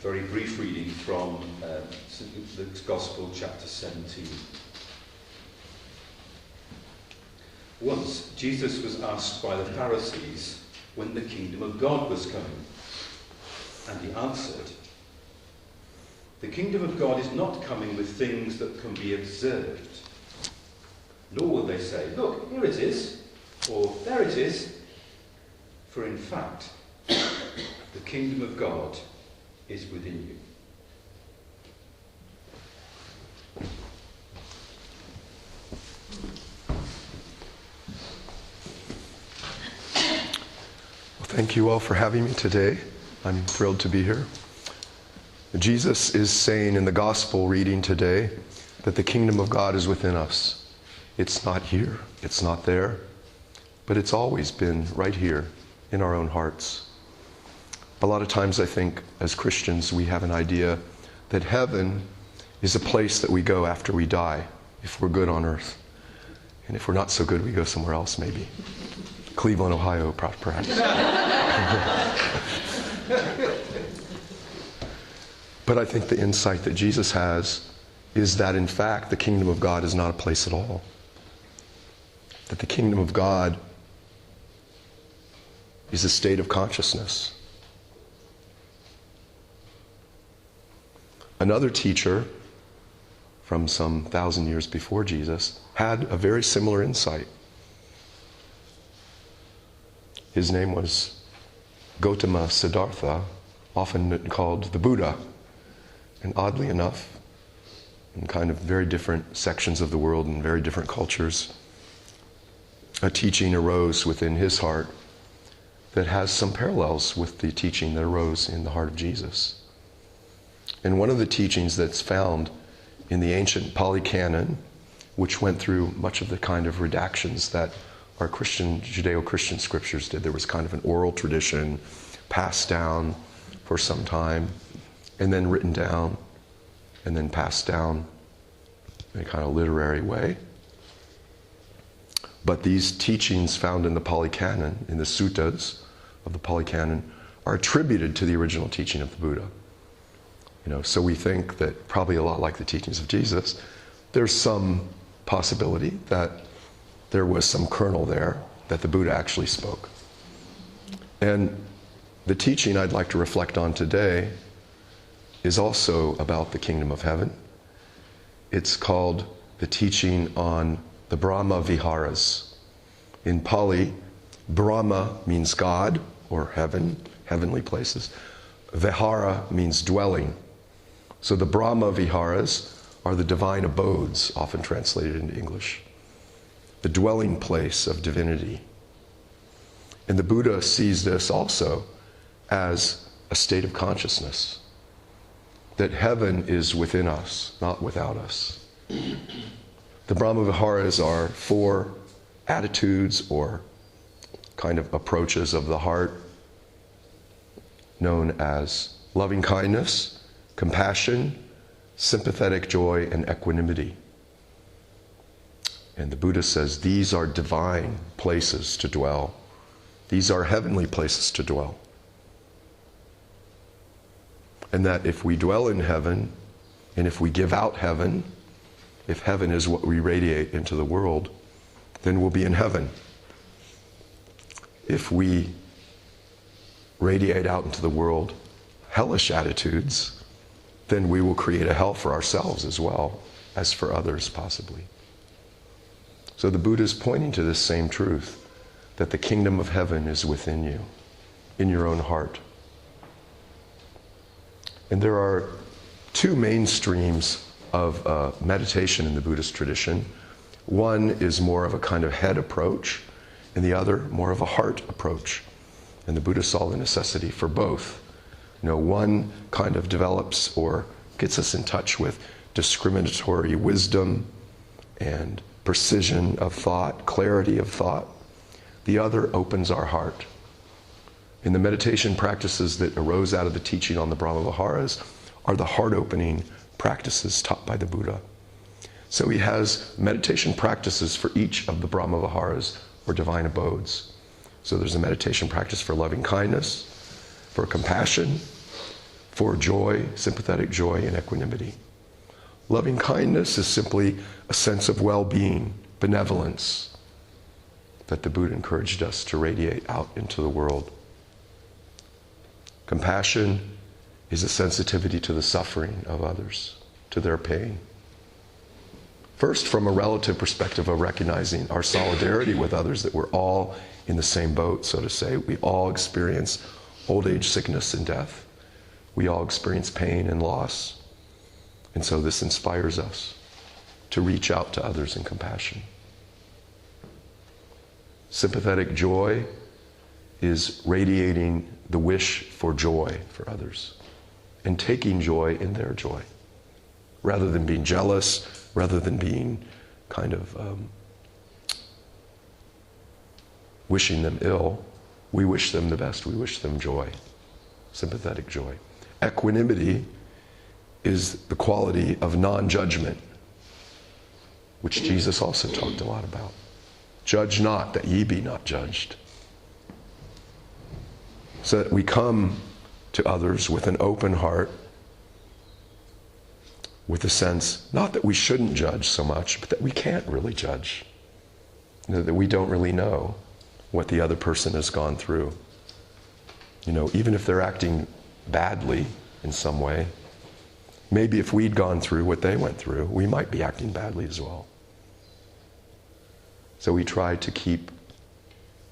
very brief reading from St. Luke's Gospel, chapter 17. Once, Jesus was asked by the Pharisees when the kingdom of God was coming. And he answered, "The kingdom of God is not coming with things that can be observed. Nor will they say, 'Look, here it is,' or 'There it is.' For in fact, the kingdom of God is within you." Well, thank you all for having me today. I'm thrilled to be here. Jesus is saying in the gospel reading today that the kingdom of God is within us. It's not here, it's not there, but it's always been right here in our own hearts. A lot of times I think as Christians we have an idea that heaven is a place that we go after we die, if we're good on earth. And if we're not so good, we go somewhere else maybe. Cleveland, Ohio, perhaps. But I think the insight that Jesus has is that in fact the kingdom of God is not a place at all. That the kingdom of God is a state of consciousness. Another teacher from some 1,000 years before Jesus had a very similar insight. His name was Gautama Siddhartha, often called the Buddha. And oddly enough, in kind of very different sections of the world and very different cultures, a teaching arose within his heart that has some parallels with the teaching that arose in the heart of Jesus. And one of the teachings that's found in the ancient Pali Canon, which went through much of the kind of redactions that our Judeo-Christian scriptures did. There was kind of an oral tradition passed down for some time, and then written down, and then passed down in a kind of literary way. But these teachings found in the Pali Canon, in the suttas of the Pali Canon, are attributed to the original teaching of the Buddha. So we think that probably a lot like the teachings of Jesus, there's some possibility that there was some kernel there that the Buddha actually spoke. And the teaching I'd like to reflect on today is also about the kingdom of heaven. It's called the teaching on the Brahma viharas. In Pali, Brahma means God or heaven, heavenly places. Vihara means dwelling. So the Brahma viharas are the divine abodes, often translated into English. The dwelling place of divinity. And the Buddha sees this also as a state of consciousness. That heaven is within us, not without us. The Brahma viharas are 4 attitudes or kind of approaches of the heart known as loving kindness, compassion, sympathetic joy, and equanimity. And the Buddha says these are divine places to dwell. These are heavenly places to dwell. And that if we dwell in heaven, and if we give out heaven, if heaven is what we radiate into the world, then we'll be in heaven. If we radiate out into the world hellish attitudes, then we will create a hell for ourselves as well as for others possibly. So the Buddha is pointing to this same truth, that the kingdom of heaven is within you, in your own heart. And there are 2 main streams of meditation in the Buddhist tradition. One is more of a kind of head approach, and the other more of a heart approach. And the Buddha saw the necessity for both. One kind of develops or gets us in touch with discriminatory wisdom and precision of thought, clarity of thought. The other opens our heart. In the meditation practices that arose out of the teaching on the Brahma viharas are the heart-opening practices taught by the Buddha. So he has meditation practices for each of the Brahma viharas or divine abodes. So there's a meditation practice for loving kindness, for compassion, for joy, sympathetic joy, and equanimity. Loving kindness is simply a sense of well-being, benevolence, that the Buddha encouraged us to radiate out into the world. Compassion is a sensitivity to the suffering of others, to their pain. First, from a relative perspective of recognizing our solidarity with others, that we're all in the same boat, so to say. We all experience old age, sickness, and death. We all experience pain and loss. And so this inspires us to reach out to others in compassion. Sympathetic joy is radiating the wish for joy for others and taking joy in their joy, rather than being jealous, rather than being kind of wishing them ill. We wish them the best. We wish them joy, sympathetic joy. Equanimity is the quality of non-judgment, which Jesus also talked a lot about. Judge not, that ye be not judged. So that we come to others with an open heart, with a sense, not that we shouldn't judge so much, but that we can't really judge. That we don't really know what the other person has gone through. Even if they're acting badly in some way, maybe if we'd gone through what they went through, we might be acting badly as well. So we try to keep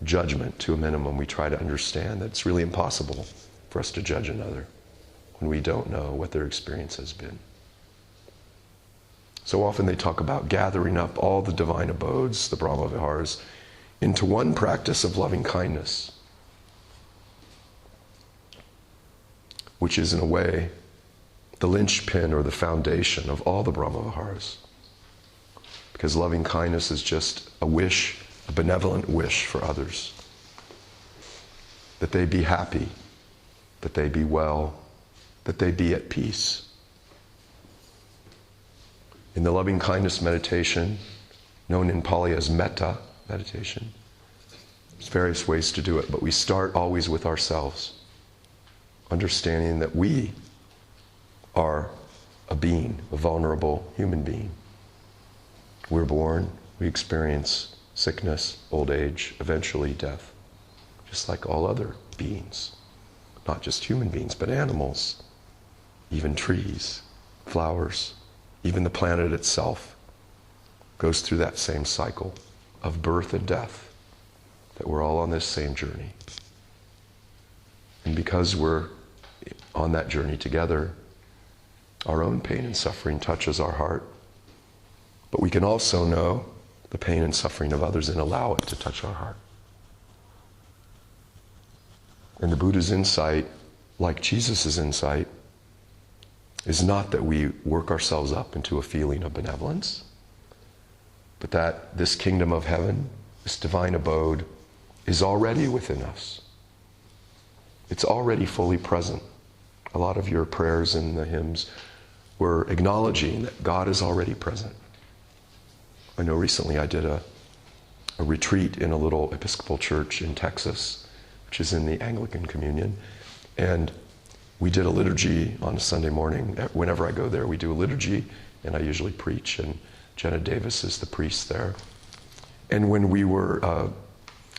judgment to a minimum. We try to understand that it's really impossible for us to judge another when we don't know what their experience has been. So often they talk about gathering up all the divine abodes, the Brahma viharas, into one practice of loving kindness, which is in a way the linchpin or the foundation of all the Brahma viharas. Because loving kindness is just a wish, a benevolent wish for others. That they be happy, that they be well, that they be at peace. In the loving kindness meditation, known in Pali as metta meditation, there's various ways to do it, but we start always with ourselves, understanding that we are a being, a vulnerable human being. We're born, we experience sickness, old age, eventually death, just like all other beings. Not just human beings, but animals, even trees, flowers, even the planet itself goes through that same cycle of birth and death, that we're all on this same journey. And because we're on that journey together, our own pain and suffering touches our heart. But we can also know the pain and suffering of others and allow it to touch our heart. And the Buddha's insight, like Jesus' insight, is not that we work ourselves up into a feeling of benevolence, but that this kingdom of heaven, this divine abode, is already within us. It's already fully present. A lot of your prayers in the hymns were acknowledging that God is already present. I know recently I did a retreat in a little Episcopal church in Texas, which is in the Anglican Communion, and we did a liturgy on a Sunday morning. Whenever I go there, we do a liturgy, and I usually preach, and Jenna Davis is the priest there. And when we were,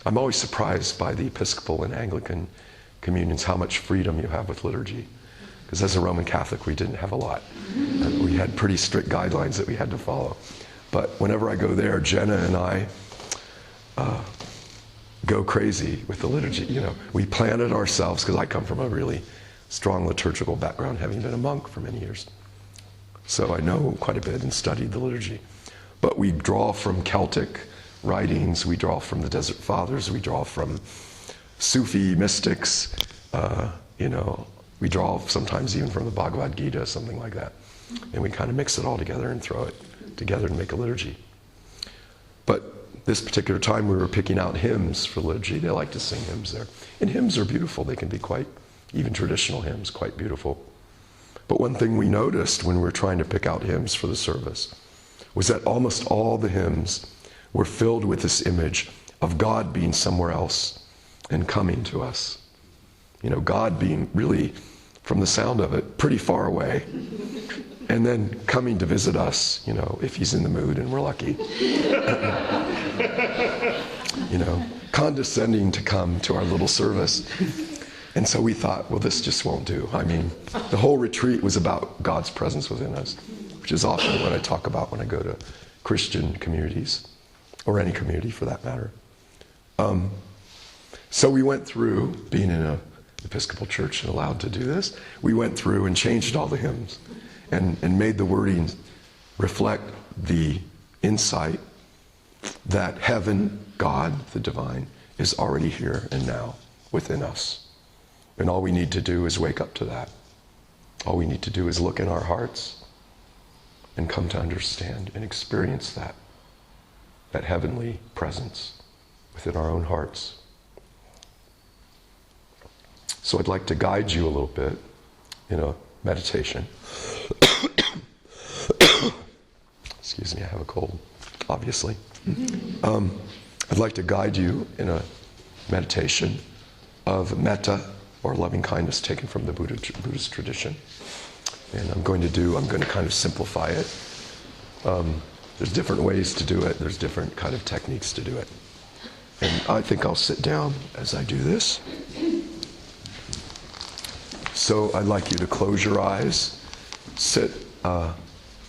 I'm always surprised by the Episcopal and Anglican communions, how much freedom you have with liturgy. Because as a Roman Catholic, we didn't have a lot. We had pretty strict guidelines that we had to follow. But whenever I go there, Jenna and I go crazy with the liturgy. We plan it ourselves, because I come from a really strong liturgical background, having been a monk for many years. So I know quite a bit and studied the liturgy. But we draw from Celtic writings, we draw from the Desert Fathers, we draw from Sufi mystics, we draw sometimes even from the Bhagavad Gita, something like that. And we kind of mix it all together and throw it together to make a liturgy. But this particular time we were picking out hymns for liturgy. They like to sing hymns there. And hymns are beautiful. They can be quite, even traditional hymns, quite beautiful. But one thing we noticed when we were trying to pick out hymns for the service was that almost all the hymns were filled with this image of God being somewhere else and coming to us. God being really from the sound of it, pretty far away. And then coming to visit us, if he's in the mood and we're lucky. Condescending to come to our little service. And so we thought, well, this just won't do. I mean, the whole retreat was about God's presence within us, which is often what I talk about when I go to Christian communities, or any community for that matter. So we went through, being in an Episcopal church and allowed to do this, we went through and changed all the hymns and made the wording reflect the insight that heaven, God, the divine, is already here and now within us. And all we need to do is wake up to that. All we need to do is look in our hearts and come to understand and experience that heavenly presence within our own hearts. So I'd like to guide you a little bit in a meditation. Excuse me, I have a cold, obviously. I'd like to guide you in a meditation of metta, or loving kindness, taken from the Buddhist tradition. And I'm going to kind of simplify it. There's different ways to do it. There's different kind of techniques to do it. And I think I'll sit down as I do this. So I'd like you to close your eyes, sit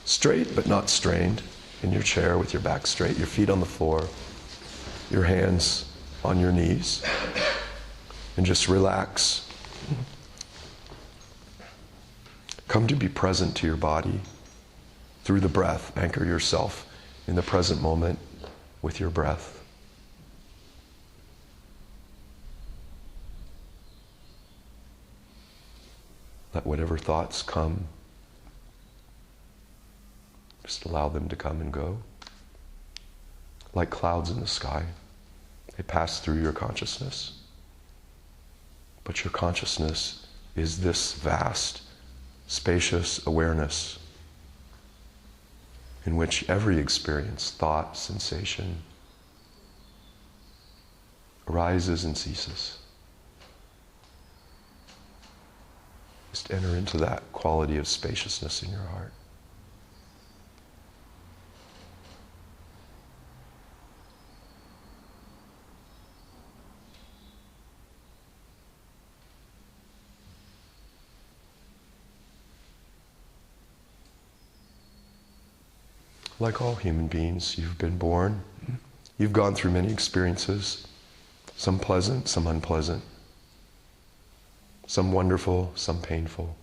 straight but not strained in your chair with your back straight, your feet on the floor, your hands on your knees, and just relax. Come to be present to your body through the breath. Anchor yourself in the present moment with your breath. Let whatever thoughts come, just allow them to come and go. Like clouds in the sky, they pass through your consciousness. But your consciousness is this vast, spacious awareness in which every experience, thought, sensation arises and ceases. Just enter into that quality of spaciousness in your heart. Like all human beings, you've been born. You've gone through many experiences, some pleasant, some unpleasant, some wonderful, some painful.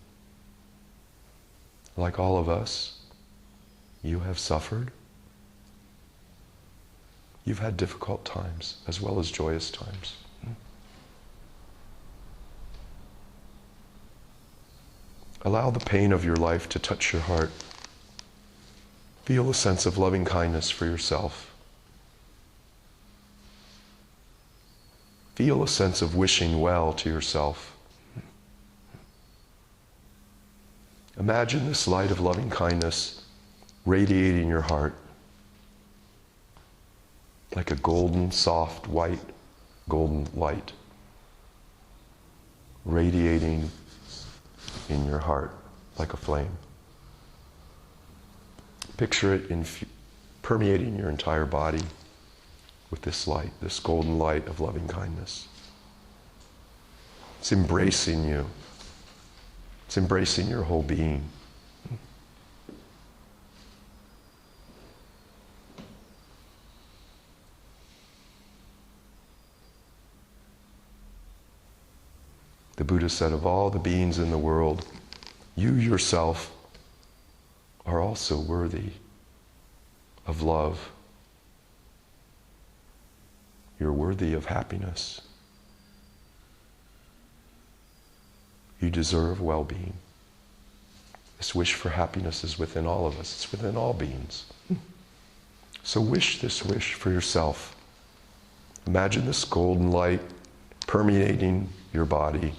Like all of us, you have suffered. You've had difficult times as well as joyous times. Allow the pain of your life to touch your heart. Feel a sense of loving kindness for yourself. Feel a sense of wishing well to yourself. Imagine this light of loving kindness radiating your heart like a golden, soft, white, golden light radiating in your heart like a flame. Picture it permeating your entire body with this light, this golden light of loving kindness. It's embracing you. It's embracing your whole being. The Buddha said, of all the beings in the world, you yourself are also worthy of love. You're worthy of happiness. You deserve well-being. This wish for happiness is within all of us. It's within all beings. So wish this wish for yourself. Imagine this golden light permeating your body.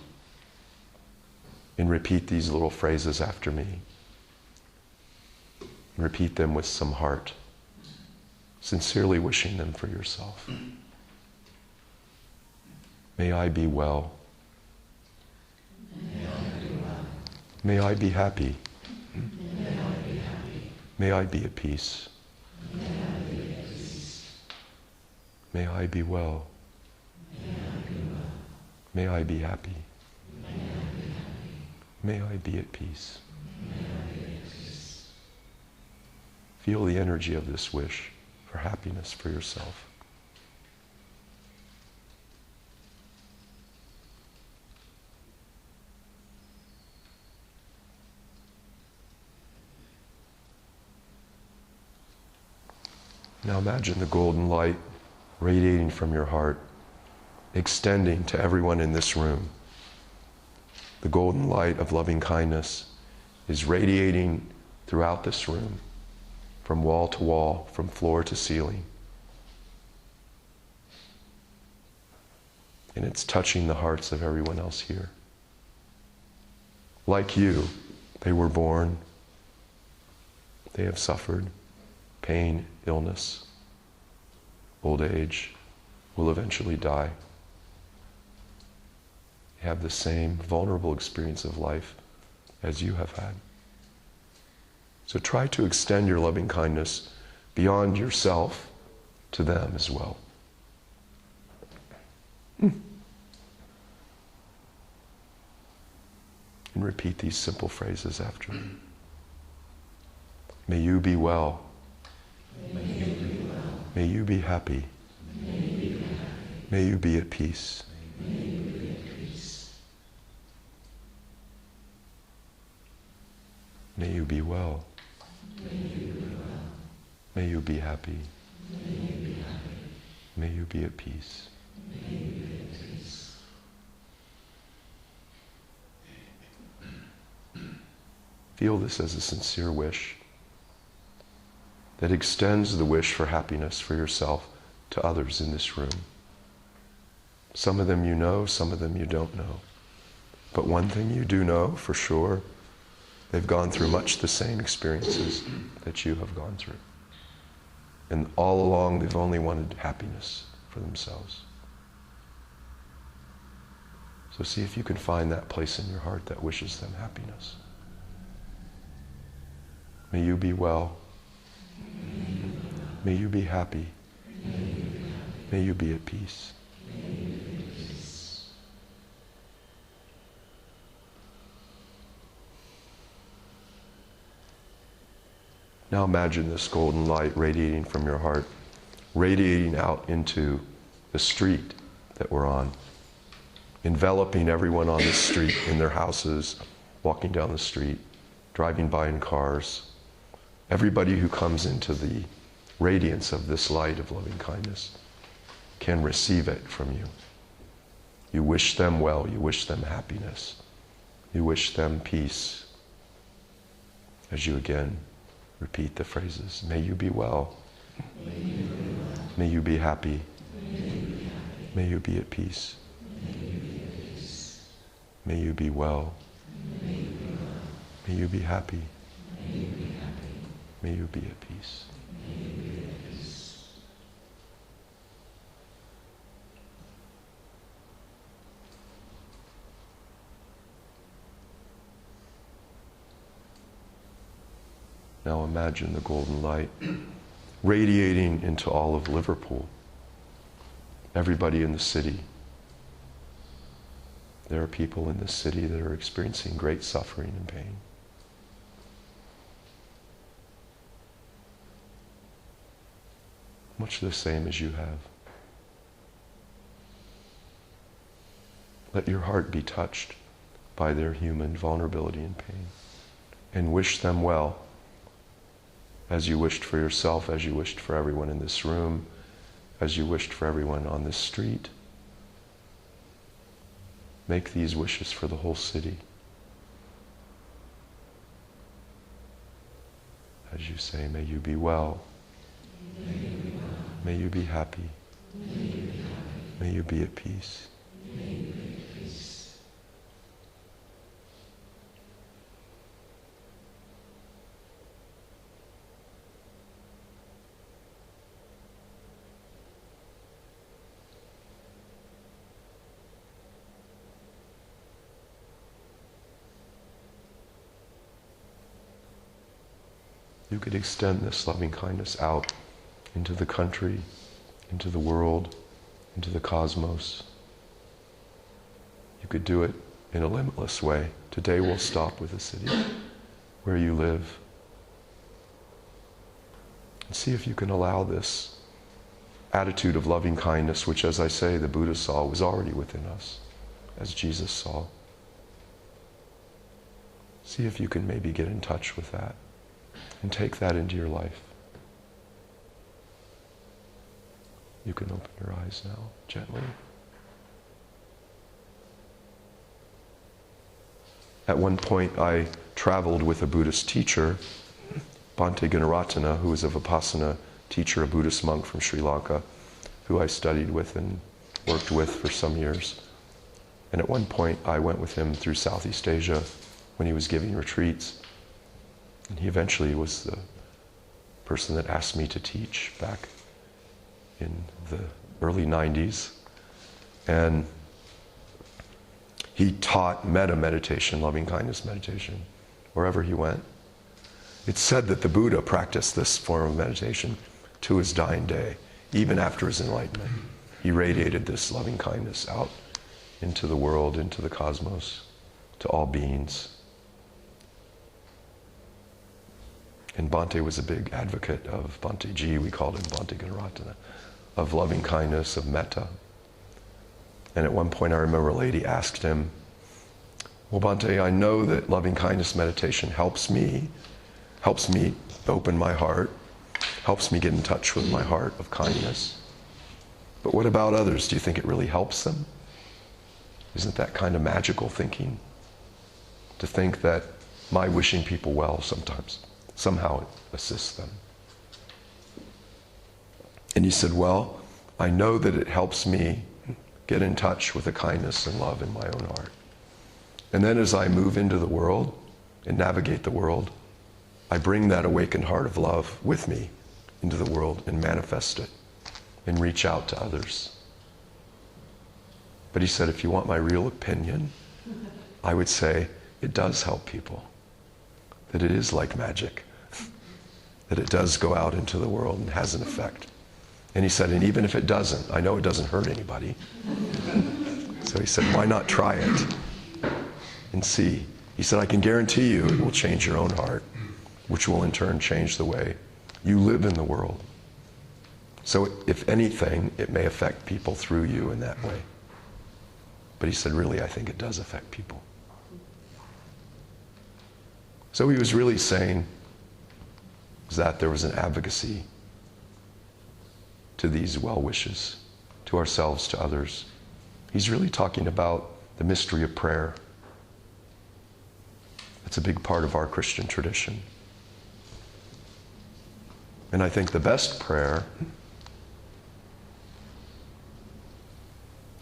And repeat these little phrases after me. And repeat them with some heart, sincerely wishing them for yourself. May I be well. May I be well. May I be happy. May I be happy. May I be at peace. May I be at peace. May I be well. May I be well. May I be happy. May I be happy. May I be at peace. May I be at peace. Feel the energy of this wish for happiness for yourself. Now imagine the golden light radiating from your heart, extending to everyone in this room. The golden light of loving kindness is radiating throughout this room, from wall to wall, from floor to ceiling. And it's touching the hearts of everyone else here. Like you, they were born, they have suffered pain, illness, old age, will eventually die. They have the same vulnerable experience of life as you have had. So try to extend your loving kindness beyond yourself to them as well. And repeat these simple phrases after me. May you be well. May you be well. May you be happy. May you be happy. May you be at peace. May you be at peace. May you be well. May you be well. May you be happy. May you be happy. May you be at peace. May you be at peace. Feel this as a sincere wish that extends the wish for happiness for yourself to others in this room. Some of them you know, some of them you don't know. But one thing you do know for sure, they've gone through much the same experiences that you have gone through. And all along they've only wanted happiness for themselves. So see if you can find that place in your heart that wishes them happiness. May you be well. May you be happy. May you be at peace. Now imagine this golden light radiating from your heart, radiating out into the street that we're on, enveloping everyone on the street in their houses, walking down the street, driving by in cars. Everybody who comes into the radiance of this light of loving kindness can receive it from you. You wish them well, you wish them happiness, you wish them peace. As you again repeat the phrases, may you be well, May you be well. may you be happy, May you be happy. may you be at peace, May you be at peace. may you be well, May you be well. may you be happy, May you be happy. may you be at peace. May you be at peace. Now imagine the golden light radiating into all of Liverpool, everybody in the city. There are people in this city that are experiencing great suffering and pain. Much the same as you have. Let your heart be touched by their human vulnerability and pain, and wish them well, as you wished for yourself, as you wished for everyone in this room, as you wished for everyone on this street. Make these wishes for the whole city. As you say, may you be well. May you be well. May you be happy. May you be happy. May you be at peace. May you be at peace. you could extend this loving kindness out into the country, into the world, into the cosmos. You could do it in a limitless way. Today we'll stop with the city where you live. And see if you can allow this attitude of loving kindness, which, as I say, the Buddha saw, was already within us, as Jesus saw. See if you can maybe get in touch with that and take that into your life. You can open your eyes now, gently. At one point, I traveled with a Buddhist teacher, Bhante Gunaratana, who was a Vipassana teacher, a Buddhist monk from Sri Lanka, who I studied with and worked with for some years. And at one point, I went with him through Southeast Asia when he was giving retreats. And he eventually was the person that asked me to teach back in the early 90s. And he taught metta meditation, loving kindness meditation, wherever he went. It's said that the Buddha practiced this form of meditation to his dying day, even after his enlightenment. He radiated this loving kindness out into the world, into the cosmos, to all beings. And Bhante was a big advocate of Bhante Ji, we called him Bhante Gunaratana, of loving kindness, of metta. And at one point I remember a lady asked him, well, Bhante, I know that loving kindness meditation helps me open my heart, helps me get in touch with my heart of kindness. But what about others? Do you think it really helps them? Isn't that kind of magical thinking? To think that my wishing people well sometimes, somehow it assists them. And he said, well, I know that it helps me get in touch with the kindness and love in my own heart. And then as I move into the world and navigate the world, I bring that awakened heart of love with me into the world and manifest it and reach out to others. But he said, if you want my real opinion, I would say it does help people, that it is like magic, that it does go out into the world and has an effect. And he said, and even if it doesn't, I know it doesn't hurt anybody. So he said, why not try it and see? He said, I can guarantee you it will change your own heart, which will in turn change the way you live in the world. So if anything, it may affect people through you in that way. But he said, really, I think it does affect people. So he was really saying that there was an advocacy to these well wishes, to ourselves, to others. He's really talking about the mystery of prayer. It's a big part of our Christian tradition. And I think the best prayer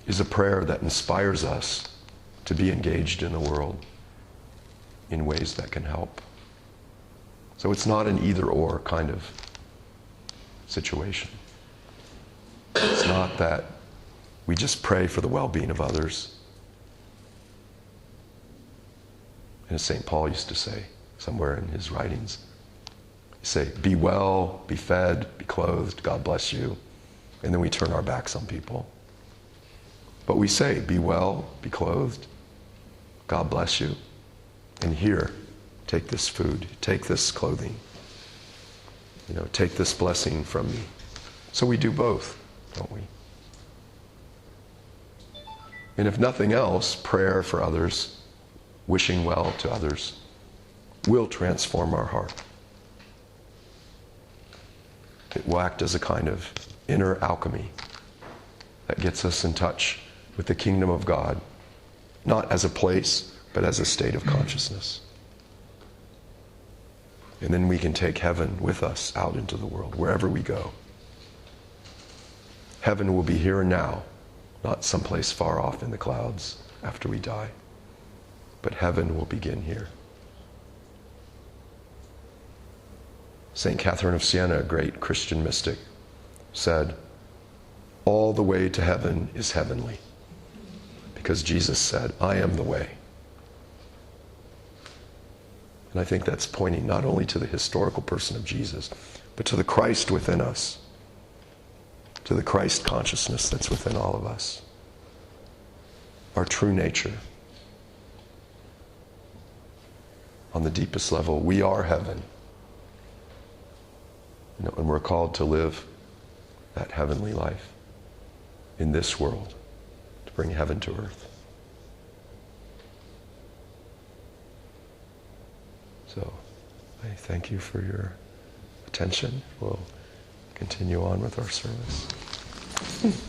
is a prayer that inspires us to be engaged in the world in ways that can help. So it's not an either-or kind of situation. It's not that we just pray for the well-being of others. And as St. Paul used to say somewhere in his writings, he say, be well, be fed, be clothed, God bless you. And then we turn our backs on people. But we say, be well, be clothed, God bless you. And here, take this food, take this clothing, take this blessing from me. So we do both, don't we? And if nothing else, prayer for others, wishing well to others, will transform our heart. It will act as a kind of inner alchemy that gets us in touch with the kingdom of God, not as a place, but as a state of consciousness. And then we can take heaven with us out into the world, wherever we go. Heaven will be here and now, not someplace far off in the clouds after we die. But heaven will begin here. St. Catherine of Siena, a great Christian mystic, said, all the way to heaven is heavenly. Because Jesus said, I am the way. And I think that's pointing not only to the historical person of Jesus, but to the Christ within us, to the Christ consciousness that's within all of us, our true nature. On the deepest level, we are heaven. And we're called to live that heavenly life in this world, to bring heaven to earth. So, I thank you for your attention. We'll continue on with our service.